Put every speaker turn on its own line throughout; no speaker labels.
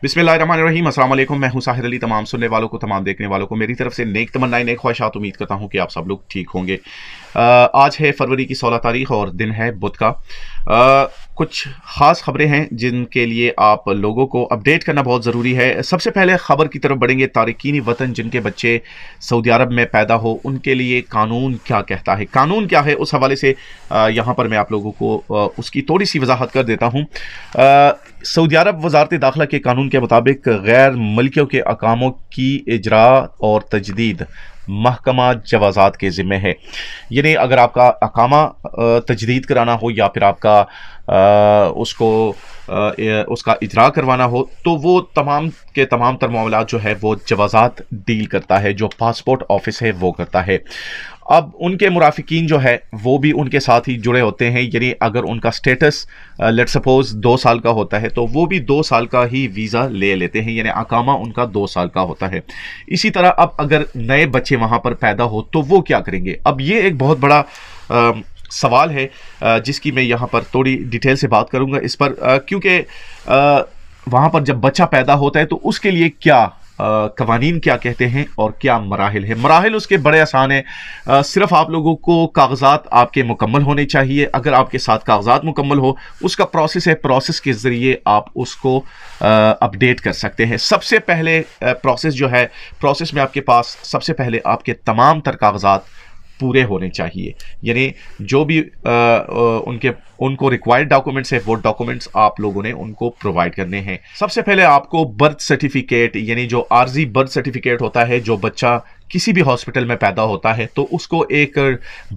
बिस्मिल्लाहिर्रहमानिर्रहीम, अस्सलाम वालेकुम। मैं हूं साहिर अली। तमाम सुनने वालों को, तमाम देखने वालों को मेरी तरफ से नेक तमन्नाएं, नेक ख्वाहिशात। उम्मीद करता हूं कि आप सब लोग ठीक होंगे। आज है फरवरी की 16 तारीख और दिन है बुध का। कुछ ख़ास खबरें हैं जिनके लिए आप लोगों को अपडेट करना बहुत ज़रूरी है। सबसे पहले ख़बर की तरफ बढ़ेंगे। तारकीन वतन जिनके बच्चे सऊदी अरब में पैदा हो, उनके लिए कानून क्या कहता है, कानून क्या है, उस हवाले से यहाँ पर मैं आप लोगों को उसकी थोड़ी सी वजाहत कर देता हूँ। सऊदी अरब वजारत दाखिला के कानून के मुताबिक गैर मुल्कियों के अकामों की इजरा और तजदीद महकमा जवाजात के ज़िम्मे है। यानी अगर आपका अकामा तजदीद कराना हो या फिर आपका उसका इजरा करवाना हो, तो वो तमाम के तमाम तर मामलात जो है वो जवाजात डील करता है, जो पासपोर्ट ऑफिस है वो करता है। अब उनके मुराफिकीन जो है वो भी उनके साथ ही जुड़े होते हैं। यानी अगर उनका स्टेटस लेट सपोज 2 साल का होता है तो वो भी 2 साल का ही वीज़ा ले लेते हैं, यानी अकामा उनका 2 साल का होता है। इसी तरह अब अगर नए बच्चे वहाँ पर पैदा हो तो वो क्या करेंगे। अब ये एक बहुत बड़ा सवाल है जिसकी मैं यहाँ पर थोड़ी डिटेल से बात करूँगा इस पर, क्योंकि वहाँ पर जब बच्चा पैदा होता है तो उसके लिए क्या कवानीन क्या कहते हैं और क्या मराहिल है। मराहिल उसके बड़े आसान है। सिर्फ आप लोगों को कागजात आपके मुकम्मल होने चाहिए। अगर आपके साथ कागजात मुकम्मल हो, उसका प्रोसेस है, प्रोसेस के ज़रिए आप उसको अपडेट कर सकते हैं। सबसे पहले प्रोसेस जो है, प्रोसेस में आपके पास सबसे पहले आपके तमाम तर कागजात पूरे होने चाहिए। यानी जो भी उनको रिक्वायर्ड डॉक्यूमेंट्स है वो डॉक्यूमेंट्स आप लोगों ने उनको प्रोवाइड करने हैं। सबसे पहले आपको बर्थ सर्टिफिकेट, यानी जो आर्जी बर्थ सर्टिफिकेट होता है, जो बच्चा किसी भी हॉस्पिटल में पैदा होता है तो उसको एक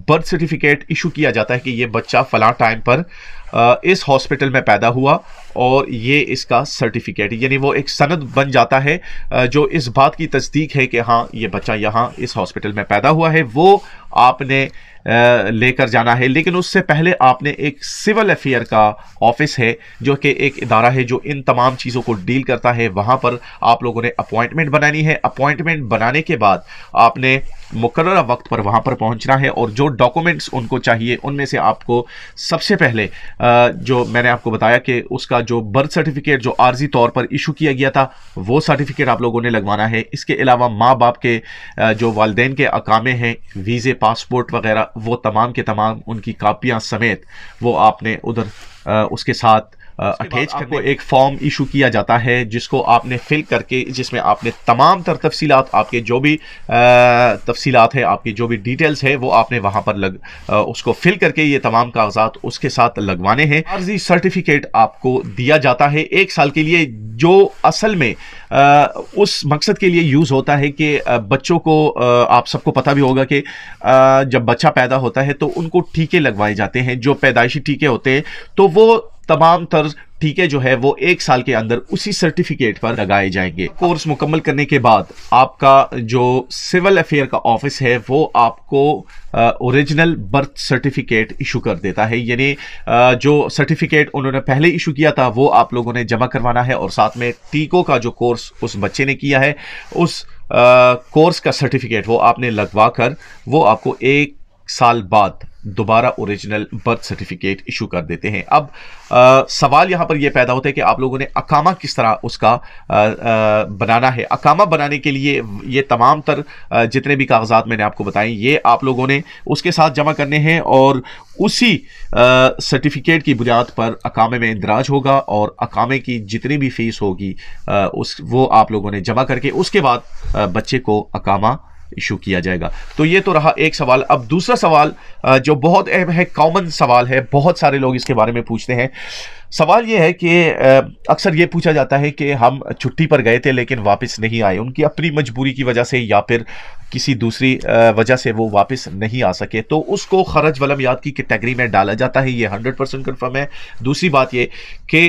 बर्थ सर्टिफिकेट इशू किया जाता है कि ये बच्चा फला टाइम पर इस हॉस्पिटल में पैदा हुआ और ये इसका सर्टिफिकेट, यानी वो एक सनद बन जाता है जो इस बात की तस्दीक है कि हाँ ये बच्चा यहाँ इस हॉस्पिटल में पैदा हुआ है, वो आपने लेकर जाना है। लेकिन उससे पहले आपने एक सिविल अफेयर का ऑफिस है जो कि एक इदारा है जो इन तमाम चीज़ों को डील करता है, वहाँ पर आप लोगों ने अपॉइंटमेंट बनानी है। अपॉइंटमेंट बनाने के बाद आपने मुकर्ररा वक्त पर वहाँ पर पहुँचना है और जो डॉक्यूमेंट्स उनको चाहिए उनमें से आपको सबसे पहले जो मैंने आपको बताया कि उसका जो बर्थ सर्टिफिकेट जो आर्जी तौर पर इशू किया गया था वो सर्टिफिकेट आप लोगों ने लगवाना है। इसके अलावा माँ बाप के जो वालिदैन के अकामे हैं, वीज़े, पासपोर्ट वगैरह, वो तमाम के तमाम उनकी कापियाँ समेत वो आपने उधर उसके साथ अटैच करके एक फॉर्म इशू किया जाता है जिसको आपने फिल करके, जिसमें आपने तमाम तर तफसीलात, आपके जो भी तफसीलात है, आपकी जो भी डिटेल्स है वो आपने वहाँ पर उसको फिल करके ये तमाम कागजात उसके साथ लगवाने हैं। आर्जी सर्टिफिकेट आपको दिया जाता है 1 साल के लिए, जो असल में उस मकसद के लिए यूज़ होता है कि बच्चों को, आप सबको पता भी होगा कि जब बच्चा पैदा होता है तो उनको टीके लगवाए जाते हैं, जो पैदाइशी टीके होते हैं, तो वो तमाम तर टीके जो है वो 1 साल के अंदर उसी सर्टिफिकेट पर लगाए जाएंगे। कोर्स मुकम्मल करने के बाद आपका जो सिविल अफेयर का ऑफिस है वो आपको ओरिजिनल बर्थ सर्टिफिकेट इशू कर देता है। यानी जो सर्टिफिकेट उन्होंने पहले इशू किया था वो आप लोगों ने जमा करवाना है और साथ में टीकों का जो कोर्स उस बच्चे ने किया है उस कोर्स का सर्टिफिकेट वो आपने लगवा कर वो आपको 1 साल बाद दोबारा ओरिजिनल बर्थ सर्टिफिकेट इशू कर देते हैं। अब सवाल यहाँ पर यह पैदा होता है कि आप लोगों ने अकामा किस तरह उसका बनाना है। अकामा बनाने के लिए ये तमाम तर जितने भी कागजात मैंने आपको बताए ये आप लोगों ने उसके साथ जमा करने हैं और उसी सर्टिफिकेट की बुनियाद पर अकामे में इंदराज होगा और अकामे की जितनी भी फीस होगी वो आप लोगों ने जमा करके उसके बाद बच्चे को अकामा इशू किया जाएगा। तो ये तो रहा एक सवाल। अब दूसरा सवाल जो बहुत अहम है, कॉमन सवाल है, बहुत सारे लोग इसके बारे में पूछते हैं। सवाल ये है कि अक्सर ये पूछा जाता है कि हम छुट्टी पर गए थे लेकिन वापस नहीं आए, उनकी अपनी मजबूरी की वजह से या फिर किसी दूसरी वजह से वो वापस नहीं आ सके, तो उसको खरज वलमियात की कैटेगरी में डाला जाता है। ये 100% कन्फर्म है। दूसरी बात ये कि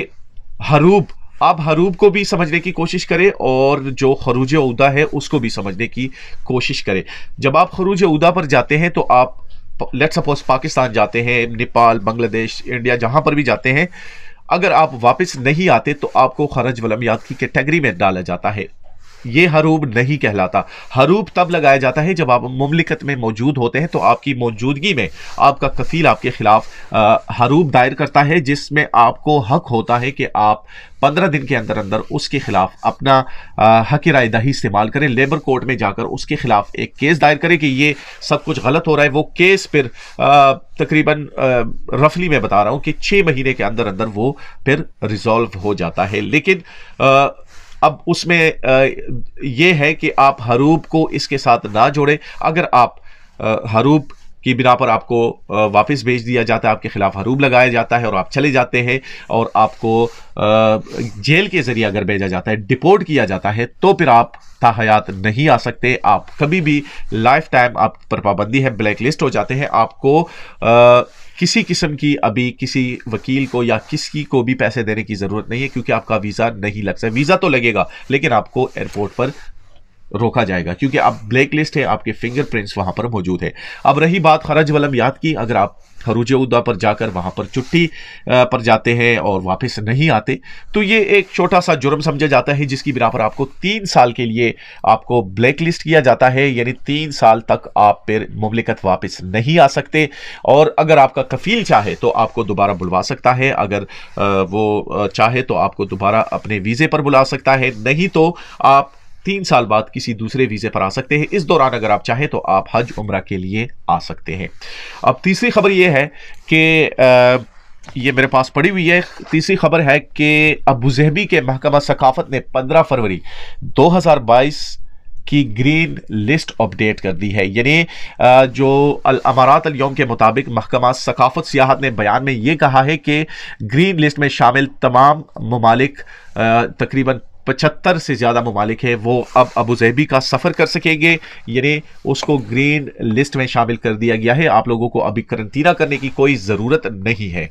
हरूब, आप हरूब को भी समझने की कोशिश करें और जो खरूज उदा है उसको भी समझने की कोशिश करें। जब आप खरूज उदा पर जाते हैं तो आप लेट्स सपोज पाकिस्तान जाते हैं, नेपाल, बांग्लादेश, इंडिया, जहां पर भी जाते हैं, अगर आप वापस नहीं आते तो आपको खरज वलमियात की कैटेगरी में डाला जाता है। ये हरूब नहीं कहलाता। हरूब तब लगाया जाता है जब आप मुमलिकत में मौजूद होते हैं, तो आपकी मौजूदगी में आपका कफील आपके खिलाफ हरूब दायर करता है, जिसमें आपको हक होता है कि आप 15 दिन के अंदर अंदर उसके खिलाफ अपना हक राय दही इस्तेमाल करें, लेबर कोर्ट में जाकर उसके खिलाफ एक केस दायर करें कि ये सब कुछ गलत हो रहा है। वो केस फिर तकरीबन रफली मैं बता रहा हूं कि 6 महीने के अंदर अंदर वो फिर रिजॉल्व हो जाता है। लेकिन अब उसमें यह है कि आप हरूब को इसके साथ ना जोड़ें। अगर आप हरूब की बिना पर आपको वापस भेज दिया जाता है, आपके खिलाफ हरूब लगाया जाता है और आप चले जाते हैं और आपको जेल के जरिए अगर भेजा जाता है, डिपोर्ट किया जाता है, तो फिर आप ताहयात नहीं आ सकते। आप कभी भी लाइफ टाइम आप पर पाबंदी है, ब्लैक लिस्ट हो जाते हैं। आपको किसी किस्म की अभी किसी वकील को या किसी को भी पैसे देने की जरूरत नहीं है, क्योंकि आपका वीजा नहीं लग सकता। वीजा तो लगेगा लेकिन आपको एयरपोर्ट पर रोका जाएगा, क्योंकि आप ब्लैक लिस्ट है, आपके फिंगरप्रिंट्स वहां पर मौजूद है। अब रही बात खरज वलमियात की, अगर आप खरूज उदा पर जाकर वहां पर छुट्टी पर जाते हैं और वापस नहीं आते, तो ये एक छोटा सा जुर्म समझा जाता है, जिसकी बिना पर आपको 3 साल के लिए आपको ब्लैक लिस्ट किया जाता है। यानी 3 साल तक आप फिर मुमलिकत वापस नहीं आ सकते। और अगर आपका कफील चाहे तो आपको दोबारा बुलवा सकता है, अगर वो चाहे तो आपको दोबारा अपने वीज़े पर बुला सकता है, नहीं तो आप 3 साल बाद किसी दूसरे वीज़े पर आ सकते हैं। इस दौरान अगर आप चाहें तो आप हज उम्रा के लिए आ सकते हैं। अब तीसरी खबर यह है कि ये मेरे पास पड़ी हुई है। तीसरी खबर है कि अबूज़हबी के महकमा सकाफत ने 15 फरवरी 2022 की ग्रीन लिस्ट अपडेट कर दी है। यानी जो अल अमारात अल यौम के मुताबिक महकमा सकाफत सियाहत ने बयान में ये कहा है कि ग्रीन लिस्ट में शामिल तमाम ममालिक, तकरीबन 75 से ज़्यादा ममालिक है, वो अब अबूज़हबी का सफ़र कर सकेंगे। यानी उसको ग्रीन लिस्ट में शामिल कर दिया गया है। आप लोगों को अभी करंटीना करने की कोई ज़रूरत नहीं है।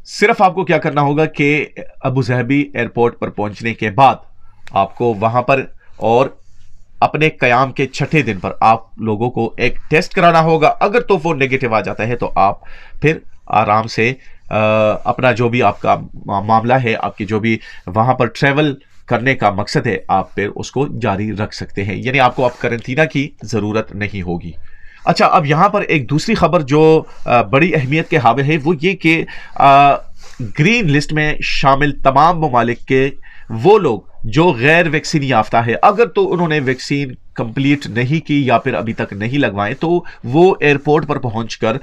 सिर्फ आपको क्या करना होगा कि अबूज़हबी एयरपोर्ट पर पहुंचने के बाद आपको वहां पर और अपने क़याम के 6ठे दिन पर आप लोगों को एक टेस्ट कराना होगा। अगर तो वो नेगेटिव आ जाता है तो आप फिर आराम से अपना जो भी आपका मामला है, आपकी जो भी वहां पर ट्रैवल करने का मकसद है, आप फिर उसको जारी रख सकते हैं। यानी आपको अब करंटीना की ज़रूरत नहीं होगी। अच्छा, अब यहाँ पर एक दूसरी खबर जो बड़ी अहमियत के हामिल है वो ये कि ग्रीन लिस्ट में शामिल तमाम ममालिक के वो लोग जो गैर वैक्सीन याफ्ता है, अगर तो उन्होंने वैक्सीन कंप्लीट नहीं की या फिर अभी तक नहीं लगवाए, तो वो एयरपोर्ट पर पहुंचकर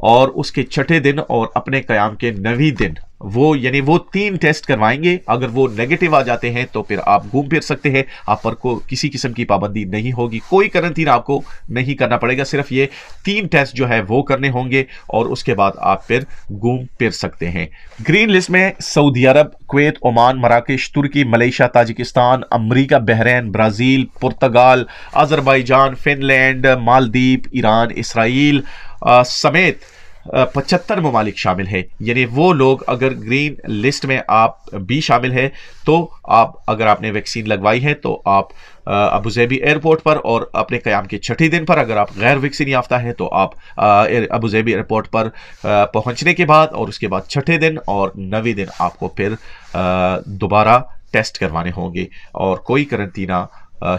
और उसके 6ठे दिन और अपने क़याम के 9वें दिन वो यानी वो 3 टेस्ट करवाएंगे। अगर वो नेगेटिव आ जाते हैं तो फिर आप घूम फिर सकते हैं। आप पर को किसी किस्म की पाबंदी नहीं होगी, कोई करंटीना आपको नहीं करना पड़ेगा। सिर्फ ये 3 टेस्ट जो है वो करने होंगे और उसके बाद आप फिर घूम फिर सकते हैं। ग्रीन लिस्ट में सऊदी अरब, कुवैत, ओमान, मराकश, तुर्की, Malaysia, Tajikistan, America, Bahrain, Brazil, पुर्तगाल, Azerbaijan, Finland, Maldives, Iran, Israel समेत 75 ममालिक शामिल है। यानी वो लोग अगर ग्रीन लिस्ट में आप भी शामिल है तो आप, अगर आपने वैक्सीन लगवाई है तो आप अबूज़हबी एयरपोर्ट पर और अपने क़याम के 6ठे दिन पर, अगर आप गैर वैक्सीन याफ्ता है तो आप अबूज़हबी एयरपोर्ट पर पहुंचने के बाद और उसके बाद 6ठे दिन और 9वें दिन आपको फिर दोबारा टेस्ट करवाने होंगे और कोई करंटीना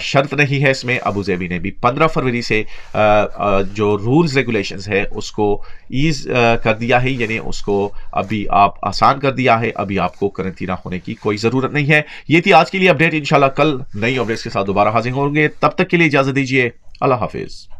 शर्त नहीं है इसमें। अबूज़हबी ने भी 15 फरवरी से जो रूल्स रेगुलेशंस है उसको ईज कर दिया है, यानी उसको अभी आप आसान कर दिया है। अभी आपको करंटीना होने की कोई ज़रूरत नहीं है। ये थी आज के लिए अपडेट। इंशाल्लाह कल नई अपडेट्स के साथ दोबारा हाजिर होंगे। तब तक के लिए इजाज़त दीजिए। अल्लाह हाफिज़।